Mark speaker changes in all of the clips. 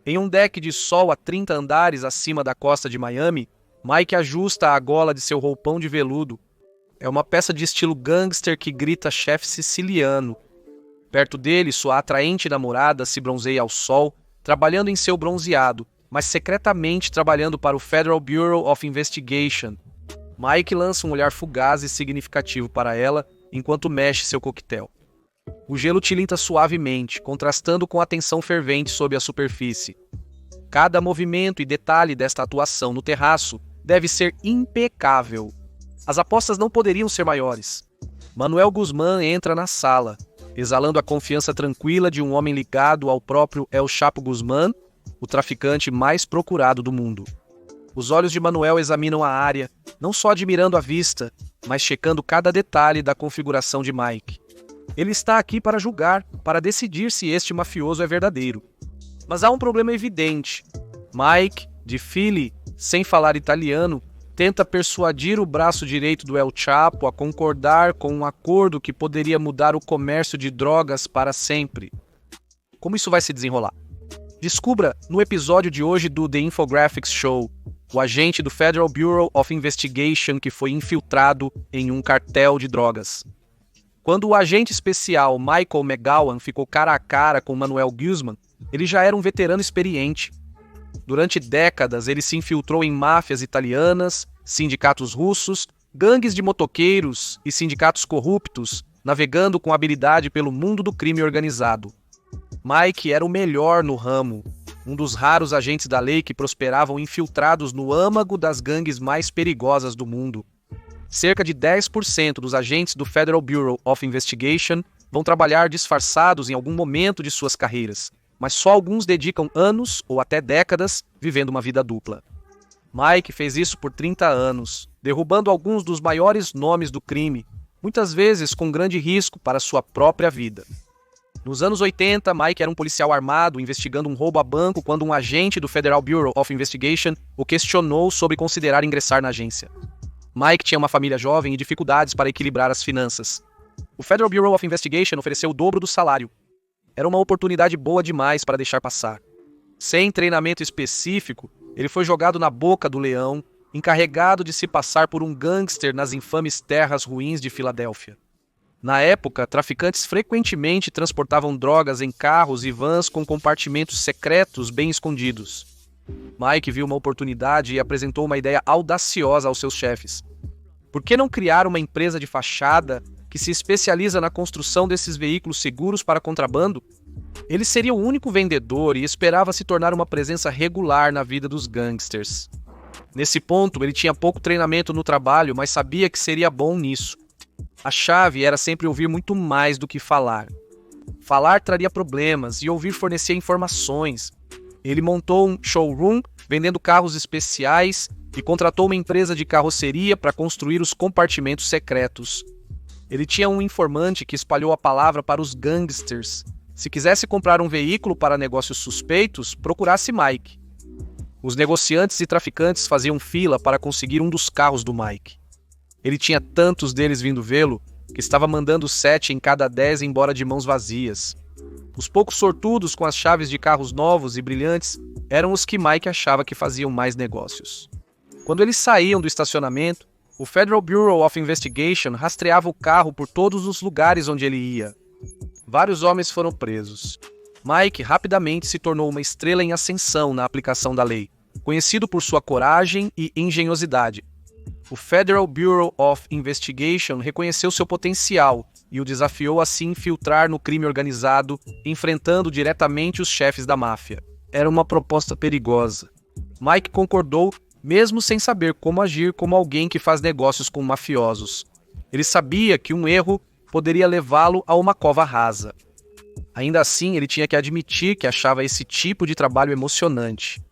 Speaker 1: Em um deck de sol a 30 andares acima da costa de Miami, Mike ajusta a gola de seu roupão de veludo. É uma peça de estilo gangster que grita chefe siciliano. Perto dele, sua atraente namorada se bronzeia ao sol, trabalhando em seu bronzeado, mas secretamente trabalhando para o Federal Bureau of Investigation. Mike lança um olhar fugaz e significativo para ela enquanto mexe seu coquetel. O gelo tilinta suavemente, contrastando com a tensão fervente sob a superfície. Cada movimento e detalhe desta atuação no terraço deve ser impecável. As apostas não poderiam ser maiores. Manuel Guzmán entra na sala, exalando a confiança tranquila de um homem ligado ao próprio El Chapo Guzmán, o traficante mais procurado do mundo. Os olhos de Manuel examinam a área, não só admirando a vista, mas checando cada detalhe da configuração de Mike. Ele está aqui para julgar, para decidir se este mafioso é verdadeiro. Mas há um problema evidente. Mike, de Philly, sem falar italiano, tenta persuadir o braço direito do El Chapo a concordar com um acordo que poderia mudar o comércio de drogas para sempre. Como isso vai se desenrolar? Descubra no episódio de hoje do The Infographics Show, o agente do Federal Bureau of Investigation que foi infiltrado em um cartel de drogas. Quando o agente especial Michael McGowan ficou cara a cara com Manuel Guzmán, ele já era um veterano experiente. Durante décadas, ele se infiltrou em máfias italianas, sindicatos russos, gangues de motoqueiros e sindicatos corruptos, navegando com habilidade pelo mundo do crime organizado. Mike era o melhor no ramo, um dos raros agentes da lei que prosperavam infiltrados no âmago das gangues mais perigosas do mundo. Cerca de 10% dos agentes do Federal Bureau of Investigation vão trabalhar disfarçados em algum momento de suas carreiras, mas só alguns dedicam anos ou até décadas vivendo uma vida dupla. Mike fez isso por 30 anos, derrubando alguns dos maiores nomes do crime, muitas vezes com grande risco para sua própria vida. Nos anos 80, Mike era um policial armado investigando um roubo a banco quando um agente do Federal Bureau of Investigation o questionou sobre considerar ingressar na agência. Mike tinha uma família jovem e dificuldades para equilibrar as finanças. O Federal Bureau of Investigation ofereceu o dobro do salário. Era uma oportunidade boa demais para deixar passar. Sem treinamento específico, ele foi jogado na boca do leão, encarregado de se passar por um gangster nas infames terras ruins de Filadélfia. Na época, traficantes frequentemente transportavam drogas em carros e vans com compartimentos secretos bem escondidos. Mike viu uma oportunidade e apresentou uma ideia audaciosa aos seus chefes. Por que não criar uma empresa de fachada que se especializa na construção desses veículos seguros para contrabando? Ele seria o único vendedor e esperava se tornar uma presença regular na vida dos gangsters. Nesse ponto, ele tinha pouco treinamento no trabalho, mas sabia que seria bom nisso. A chave era sempre ouvir muito mais do que falar. Falar traria problemas e ouvir fornecia informações. Ele montou um showroom vendendo carros especiais e contratou uma empresa de carroceria para construir os compartimentos secretos. Ele tinha um informante que espalhou a palavra para os gangsters. Se quisesse comprar um veículo para negócios suspeitos, procurasse Mike. Os negociantes e traficantes faziam fila para conseguir um dos carros do Mike. Ele tinha tantos deles vindo vê-lo que estava mandando 7 em cada 10 embora de mãos vazias. Os poucos sortudos com as chaves de carros novos e brilhantes eram os que Mike achava que faziam mais negócios. Quando eles saíam do estacionamento, o Federal Bureau of Investigation rastreava o carro por todos os lugares onde ele ia. Vários homens foram presos. Mike rapidamente se tornou uma estrela em ascensão na aplicação da lei, conhecido por sua coragem e engenhosidade. O Federal Bureau of Investigation reconheceu seu potencial e o desafiou a se infiltrar no crime organizado, enfrentando diretamente os chefes da máfia. Era uma proposta perigosa. Mike concordou, mesmo sem saber como agir como alguém que faz negócios com mafiosos. Ele sabia que um erro poderia levá-lo a uma cova rasa. Ainda assim, ele tinha que admitir que achava esse tipo de trabalho emocionante.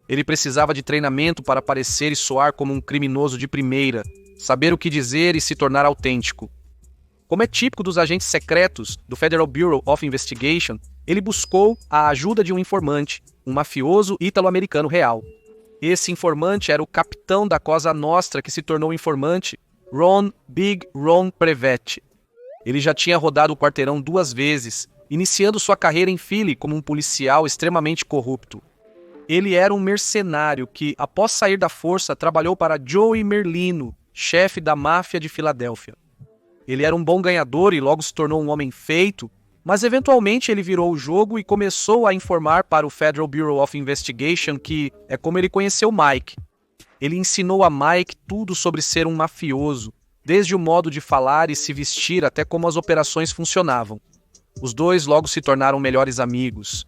Speaker 1: Ele precisava de treinamento para parecer e soar como um criminoso de primeira, saber o que dizer e se tornar autêntico. Como é típico dos agentes secretos do Federal Bureau of Investigation, ele buscou a ajuda de um informante, um mafioso ítalo-americano real. Esse informante era o capitão da Cosa Nostra que se tornou informante, Big Ron Prevetti. Ele já tinha rodado o quarteirão 2 vezes, iniciando sua carreira em Philly como um policial extremamente corrupto. Ele era um mercenário que, após sair da força, trabalhou para Joey Merlino, chefe da máfia de Filadélfia. Ele era um bom ganhador e logo se tornou um homem feito, mas eventualmente ele virou o jogo e começou a informar para o Federal Bureau of Investigation que é como ele conheceu Mike. Ele ensinou a Mike tudo sobre ser um mafioso, desde o modo de falar e se vestir até como as operações funcionavam. Os dois logo se tornaram melhores amigos.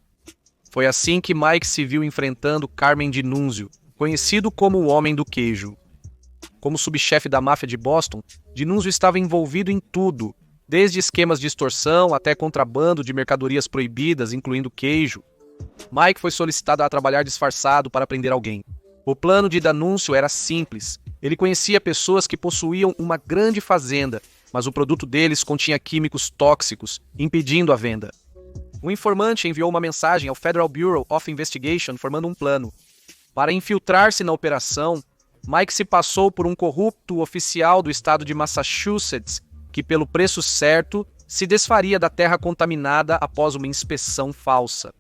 Speaker 1: Foi assim que Mike se viu enfrentando Carmen DiNunzio, conhecido como o Homem do Queijo. Como subchefe da máfia de Boston, DiNunzio estava envolvido em tudo, desde esquemas de extorsão até contrabando de mercadorias proibidas, incluindo queijo. Mike foi solicitado a trabalhar disfarçado para prender alguém. O plano de DiNunzio era simples. Ele conhecia pessoas que possuíam uma grande fazenda, mas o produto deles continha químicos tóxicos, impedindo a venda. O informante enviou uma mensagem ao Federal Bureau of Investigation formando um plano. Para infiltrar-se na operação, Mike se passou por um corrupto oficial do estado de Massachusetts que, pelo preço certo, se desfaria da terra contaminada após uma inspeção falsa.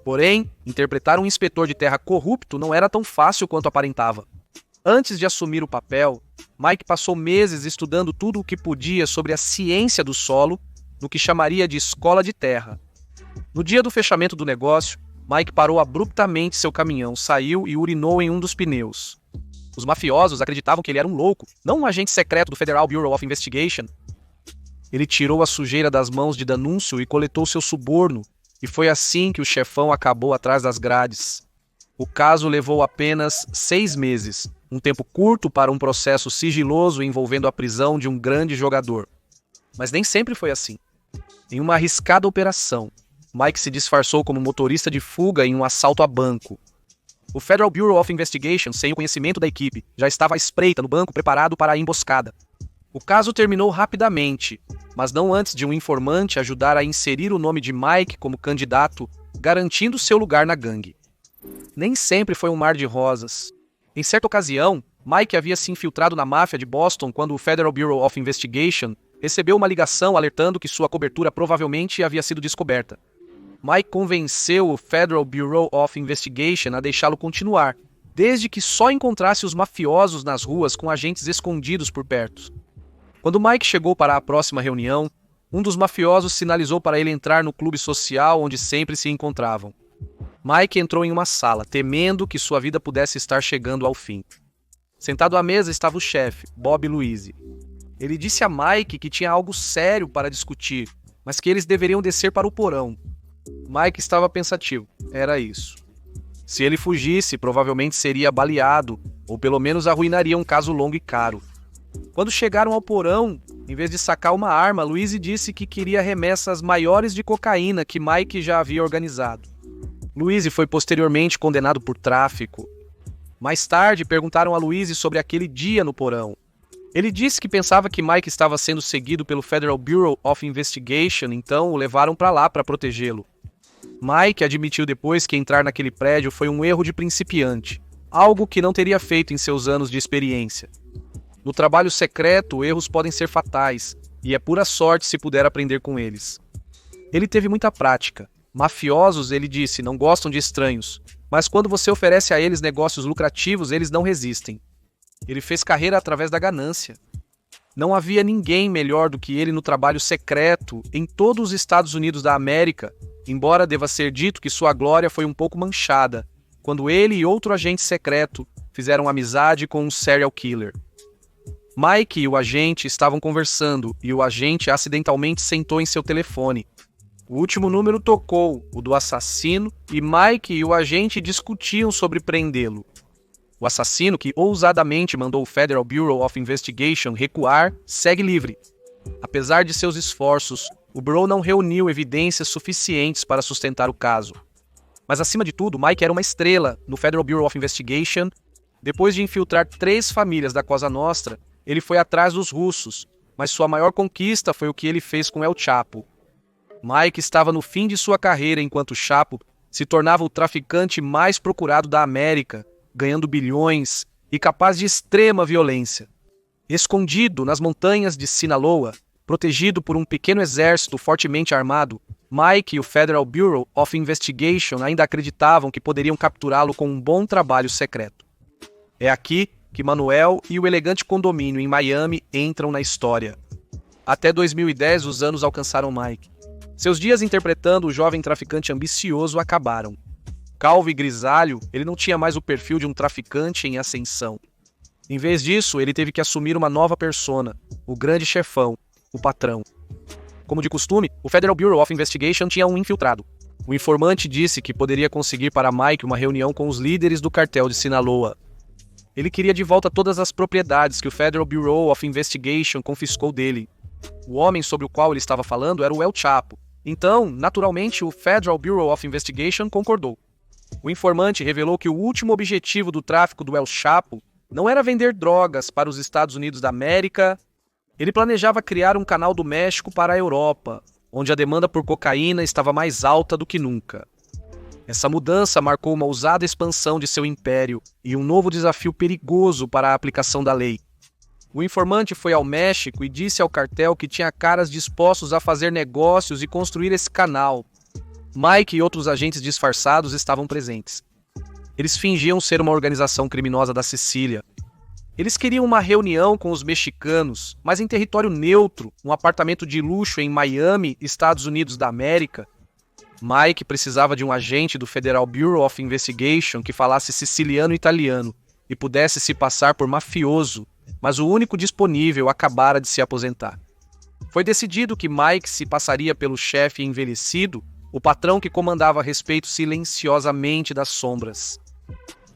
Speaker 1: Porém, interpretar um inspetor de terra corrupto não era tão fácil quanto aparentava. Antes de assumir o papel, Mike passou meses estudando tudo o que podia sobre a ciência do solo, no que chamaria de escola de terra. No dia do fechamento do negócio, Mike parou abruptamente seu caminhão, saiu e urinou em um dos pneus. Os mafiosos acreditavam que ele era um louco, não um agente secreto do Federal Bureau of Investigation. Ele tirou a sujeira das mãos de DiNunzio e coletou seu suborno, e foi assim que o chefão acabou atrás das grades. O caso levou apenas 6 meses, um tempo curto para um processo sigiloso envolvendo a prisão de um grande jogador. Mas nem sempre foi assim. Em uma arriscada operação, Mike se disfarçou como motorista de fuga em um assalto a banco. O Federal Bureau of Investigation, sem o conhecimento da equipe, já estava à espreita no banco preparado para a emboscada. O caso terminou rapidamente, mas não antes de um informante ajudar a inserir o nome de Mike como candidato, garantindo seu lugar na gangue. Nem sempre foi um mar de rosas. Em certa ocasião, Mike havia se infiltrado na máfia de Boston quando o Federal Bureau of Investigation recebeu uma ligação alertando que sua cobertura provavelmente havia sido descoberta. Mike convenceu o Federal Bureau of Investigation a deixá-lo continuar, desde que só encontrasse os mafiosos nas ruas com agentes escondidos por perto. Quando Mike chegou para a próxima reunião, um dos mafiosos sinalizou para ele entrar no clube social onde sempre se encontravam. Mike entrou em uma sala, temendo que sua vida pudesse estar chegando ao fim. Sentado à mesa estava o chefe, Bob Louise. Ele disse a Mike que tinha algo sério para discutir, mas que eles deveriam descer para o porão. Mike estava pensativo. Era isso. Se ele fugisse, provavelmente seria baleado, ou pelo menos arruinaria um caso longo e caro. Quando chegaram ao porão, em vez de sacar uma arma, Louise disse que queria remessas maiores de cocaína que Mike já havia organizado. Louise foi posteriormente condenado por tráfico. Mais tarde, perguntaram a Louise sobre aquele dia no porão. Ele disse que pensava que Mike estava sendo seguido pelo Federal Bureau of Investigation, então o levaram para lá para protegê-lo. Mike admitiu depois que entrar naquele prédio foi um erro de principiante, algo que não teria feito em seus anos de experiência. No trabalho secreto, erros podem ser fatais, e é pura sorte se puder aprender com eles. Ele teve muita prática. Mafiosos, ele disse, não gostam de estranhos, mas quando você oferece a eles negócios lucrativos, eles não resistem. Ele fez carreira através da ganância. Não havia ninguém melhor do que ele no trabalho secreto em todos os Estados Unidos da América, embora deva ser dito que sua glória foi um pouco manchada, quando ele e outro agente secreto fizeram amizade com um serial killer. Mike e o agente estavam conversando e o agente acidentalmente sentou em seu telefone. O último número tocou, o do assassino, e Mike e o agente discutiam sobre prendê-lo. O assassino, que ousadamente mandou o Federal Bureau of Investigation recuar, segue livre. Apesar de seus esforços, o Bureau não reuniu evidências suficientes para sustentar o caso. Mas acima de tudo, Mike era uma estrela no Federal Bureau of Investigation. Depois de infiltrar 3 famílias da Cosa Nostra, ele foi atrás dos russos, mas sua maior conquista foi o que ele fez com El Chapo. Mike estava no fim de sua carreira enquanto Chapo se tornava o traficante mais procurado da América, ganhando bilhões e capaz de extrema violência. Escondido nas montanhas de Sinaloa, Protegido por um pequeno exército fortemente armado, Mike e o Federal Bureau of Investigation ainda acreditavam que poderiam capturá-lo com um bom trabalho secreto. É aqui que Manuel e o elegante condomínio em Miami entram na história. Até 2010, os anos alcançaram Mike. Seus dias interpretando o jovem traficante ambicioso acabaram. Calvo e grisalho, ele não tinha mais o perfil de um traficante em ascensão. Em vez disso, ele teve que assumir uma nova persona, o grande chefão, o patrão. Como de costume, o Federal Bureau of Investigation tinha um infiltrado. O informante disse que poderia conseguir para Mike uma reunião com os líderes do cartel de Sinaloa. Ele queria de volta todas as propriedades que o Federal Bureau of Investigation confiscou dele. O homem sobre o qual ele estava falando era o El Chapo. Então, naturalmente, o Federal Bureau of Investigation concordou. O informante revelou que o último objetivo do tráfico do El Chapo não era vender drogas para os Estados Unidos da América. Ele planejava criar um canal do México para a Europa, onde a demanda por cocaína estava mais alta do que nunca. Essa mudança marcou uma ousada expansão de seu império e um novo desafio perigoso para a aplicação da lei. O informante foi ao México e disse ao cartel que tinha caras dispostos a fazer negócios e construir esse canal. Mike e outros agentes disfarçados estavam presentes. Eles fingiam ser uma organização criminosa da Sicília. Eles queriam uma reunião com os mexicanos, mas em território neutro, um apartamento de luxo em Miami, Estados Unidos da América. Mike precisava de um agente do Federal Bureau of Investigation que falasse siciliano e italiano e pudesse se passar por mafioso, mas o único disponível acabara de se aposentar. Foi decidido que Mike se passaria pelo chefe envelhecido, o patrão que comandava a respeito silenciosamente das sombras.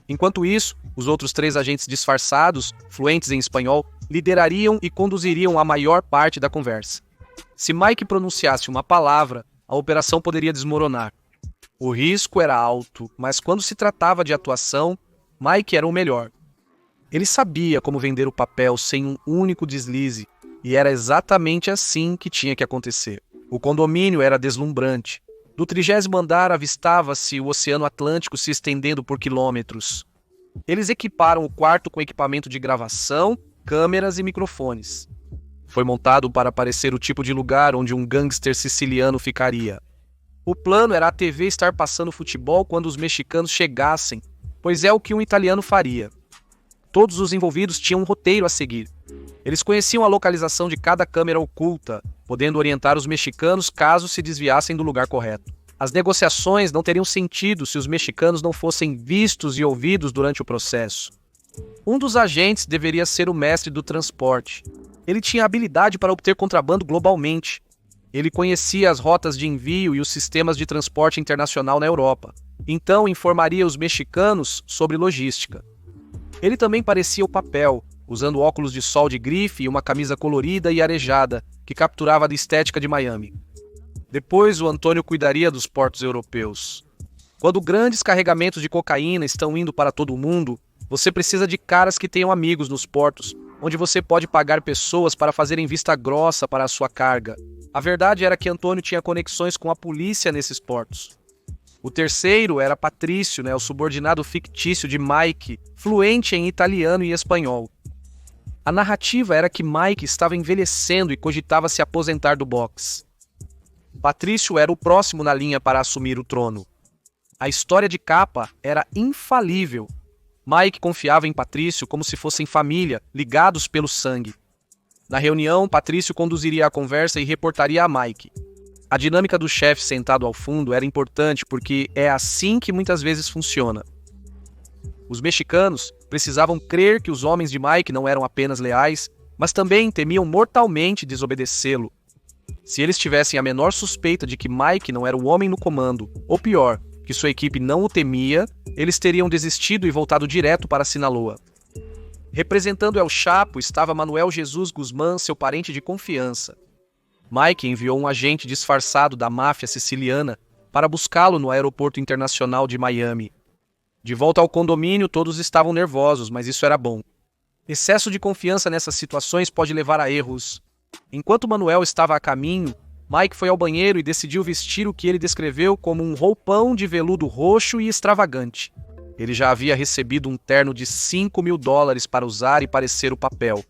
Speaker 1: Enquanto isso, os outros 3 agentes disfarçados, fluentes em espanhol, liderariam e conduziriam a maior parte da conversa. Se Mike pronunciasse uma palavra, a operação poderia desmoronar. O risco era alto, mas quando se tratava de atuação, Mike era o melhor. Ele sabia como vender o papel sem um único deslize, e era exatamente assim que tinha que acontecer. O condomínio era deslumbrante. Do 30º andar avistava-se o Oceano Atlântico se estendendo por quilômetros. Eles equiparam o quarto com equipamento de gravação, câmeras e microfones. Foi montado para parecer o tipo de lugar onde um gangster siciliano ficaria. O plano era a TV estar passando futebol quando os mexicanos chegassem, pois é o que um italiano faria. Todos os envolvidos tinham um roteiro a seguir. Eles conheciam a localização de cada câmera oculta, podendo orientar os mexicanos caso se desviassem do lugar correto. As negociações não teriam sentido se os mexicanos não fossem vistos e ouvidos durante o processo. Um dos agentes deveria ser o mestre do transporte. Ele tinha habilidade para obter contrabando globalmente. Ele conhecia as rotas de envio e os sistemas de transporte internacional na Europa. Então informaria os mexicanos sobre logística. Ele também parecia o papel, usando óculos de sol de grife e uma camisa colorida e arejada, que capturava a estética de Miami. Depois, o Antônio cuidaria dos portos europeus. Quando grandes carregamentos de cocaína estão indo para todo o mundo, você precisa de caras que tenham amigos nos portos, onde você pode pagar pessoas para fazerem vista grossa para a sua carga. A verdade era que Antônio tinha conexões com a polícia nesses portos. O terceiro era Patrício, o subordinado fictício de Mike, fluente em italiano e espanhol. A narrativa era que Mike estava envelhecendo e cogitava se aposentar do boxe. Patrício era o próximo na linha para assumir o trono. A história de capa era infalível. Mike confiava em Patrício como se fossem família, ligados pelo sangue. Na reunião, Patrício conduziria a conversa e reportaria a Mike. A dinâmica do chefe sentado ao fundo era importante porque é assim que muitas vezes funciona. Os mexicanos precisavam crer que os homens de Mike não eram apenas leais, mas também temiam mortalmente desobedecê-lo. Se eles tivessem a menor suspeita de que Mike não era o homem no comando, ou pior, que sua equipe não o temia, eles teriam desistido e voltado direto para Sinaloa. Representando El Chapo estava Manuel Jesus Guzmán, seu parente de confiança. Mike enviou um agente disfarçado da máfia siciliana para buscá-lo no aeroporto internacional de Miami. De volta ao condomínio, todos estavam nervosos, mas isso era bom. Excesso de confiança nessas situações pode levar a erros. Enquanto Manuel estava a caminho, Mike foi ao banheiro e decidiu vestir o que ele descreveu como um roupão de veludo roxo e extravagante. Ele já havia recebido um terno de $5.000 para usar e parecer o papel.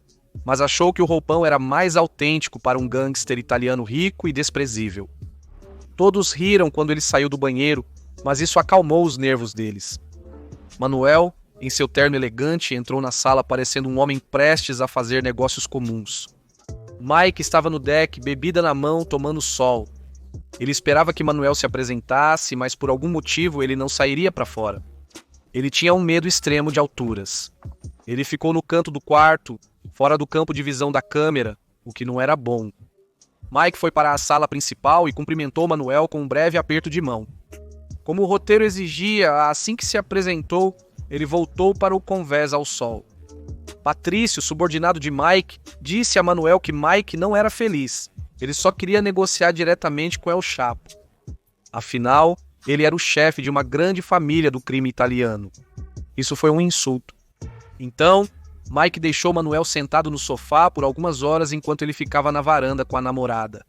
Speaker 1: mas achou que o roupão era mais autêntico para um gangster italiano rico e desprezível. Todos riram quando ele saiu do banheiro, mas isso acalmou os nervos deles. Manuel, em seu terno elegante, entrou na sala parecendo um homem prestes a fazer negócios comuns. Mike estava no deck, bebida na mão, tomando sol. Ele esperava que Manuel se apresentasse, mas por algum motivo ele não sairia para fora. Ele tinha um medo extremo de alturas. Ele ficou no canto do quarto, fora do campo de visão da câmera, o que não era bom. Mike foi para a sala principal e cumprimentou Manuel com um breve aperto de mão. Como o roteiro exigia, assim que se apresentou, ele voltou para o convés ao sol. Patrício, subordinado de Mike, disse a Manuel que Mike não era feliz. Ele só queria negociar diretamente com El Chapo. Afinal, ele era o chefe de uma grande família do crime italiano. Isso foi um insulto. Então, Mike deixou Manuel sentado no sofá por algumas horas enquanto ele ficava na varanda com a namorada.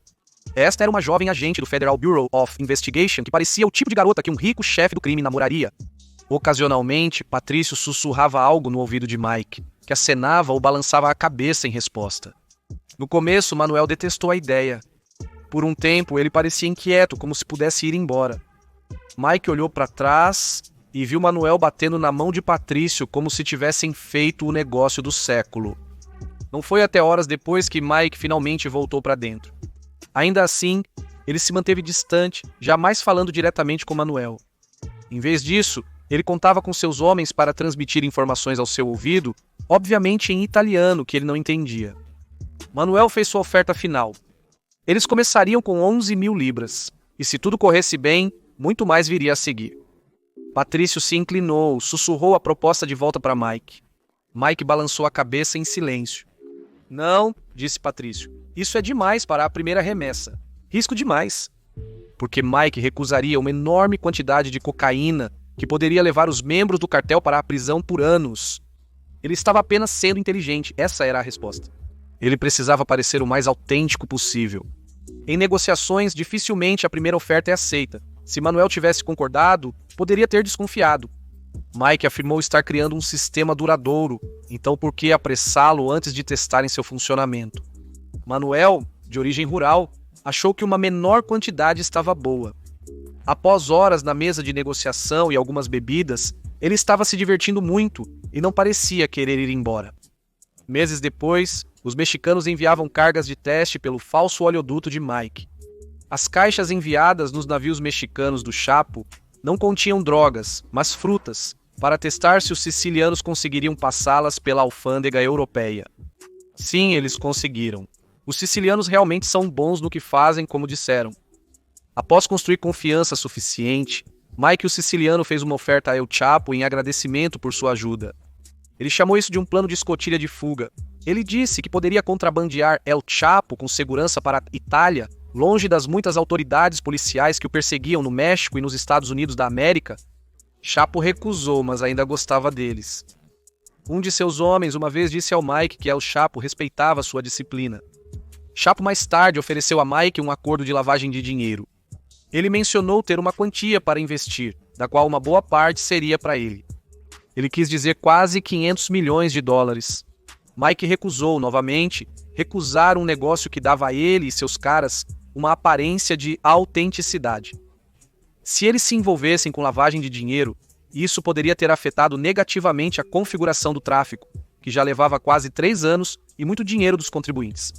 Speaker 1: Esta era uma jovem agente do Federal Bureau of Investigation que parecia o tipo de garota que um rico chefe do crime namoraria. Ocasionalmente, Patrício sussurrava algo no ouvido de Mike, que acenava ou balançava a cabeça em resposta. No começo, Manuel detestou a ideia. Por um tempo, ele parecia inquieto, como se pudesse ir embora. Mike olhou para trás e viu Manuel batendo na mão de Patrício como se tivessem feito o negócio do século. Não foi até horas depois que Mike finalmente voltou para dentro. Ainda assim, ele se manteve distante, jamais falando diretamente com Manuel. Em vez disso, ele contava com seus homens para transmitir informações ao seu ouvido, obviamente em italiano, que ele não entendia. Manuel fez sua oferta final. Eles começariam com 11 mil libras, e se tudo corresse bem, muito mais viria a seguir. Patrício se inclinou, sussurrou a proposta de volta para Mike. Mike balançou a cabeça em silêncio. Não, disse Patrício, isso é demais para a primeira remessa. Risco demais. Porque Mike recusaria uma enorme quantidade de cocaína que poderia levar os membros do cartel para a prisão por anos. Ele estava apenas sendo inteligente, essa era a resposta. Ele precisava parecer o mais autêntico possível. Em negociações, dificilmente a primeira oferta é aceita. Se Manuel tivesse concordado, poderia ter desconfiado. Mike afirmou estar criando um sistema duradouro, então por que apressá-lo antes de testarem seu funcionamento? Manuel, de origem rural, achou que uma menor quantidade estava boa. Após horas na mesa de negociação e algumas bebidas, ele estava se divertindo muito e não parecia querer ir embora. Meses depois, os mexicanos enviavam cargas de teste pelo falso oleoduto de Mike. As caixas enviadas nos navios mexicanos do Chapo não continham drogas, mas frutas, para testar se os sicilianos conseguiriam passá-las pela alfândega europeia. Sim, eles conseguiram. Os sicilianos realmente são bons no que fazem, como disseram. Após construir confiança suficiente, Mike o siciliano fez uma oferta a El Chapo em agradecimento por sua ajuda. Ele chamou isso de um plano de escotilha de fuga. Ele disse que poderia contrabandear El Chapo com segurança para a Itália, longe das muitas autoridades policiais que o perseguiam no México e nos Estados Unidos da América. Chapo recusou, mas ainda gostava deles. Um de seus homens uma vez disse ao Mike que El Chapo respeitava sua disciplina. Chapo mais tarde ofereceu a Mike um acordo de lavagem de dinheiro. Ele mencionou ter uma quantia para investir, da qual uma boa parte seria para ele. Ele quis dizer quase 500 milhões de dólares. Mike recusou novamente, recusar um negócio que dava a ele e seus caras uma aparência de autenticidade. Se eles se envolvessem com lavagem de dinheiro, isso poderia ter afetado negativamente a configuração do tráfico, que já levava quase 3 anos e muito dinheiro dos contribuintes.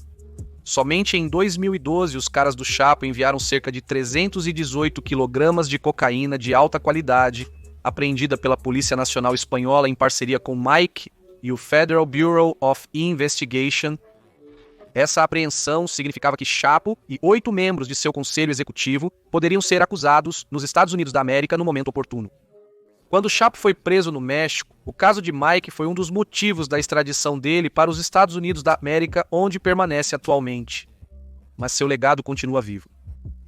Speaker 1: Somente em 2012, os caras do Chapo enviaram cerca de 318 quilogramas de cocaína de alta qualidade, apreendida pela Polícia Nacional Espanhola em parceria com Mike e o Federal Bureau of Investigation. Essa apreensão significava que Chapo e 8 membros de seu conselho executivo poderiam ser acusados nos Estados Unidos da América no momento oportuno. Quando Chapo foi preso no México, o caso de Mike foi um dos motivos da extradição dele para os Estados Unidos da América, onde permanece atualmente. Mas seu legado continua vivo.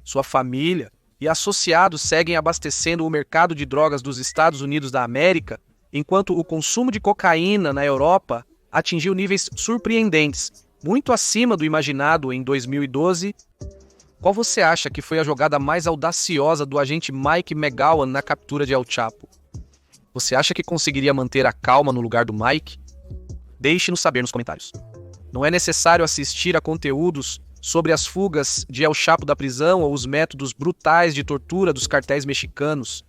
Speaker 1: Sua família e associados seguem abastecendo o mercado de drogas dos Estados Unidos da América, enquanto o consumo de cocaína na Europa atingiu níveis surpreendentes, muito acima do imaginado em 2012. Qual você acha que foi a jogada mais audaciosa do agente Mike McGowan na captura de El Chapo? Você acha que conseguiria manter a calma no lugar do Mike? Deixe-nos saber nos comentários. Não é necessário assistir a conteúdos sobre as fugas de El Chapo da prisão ou os métodos brutais de tortura dos cartéis mexicanos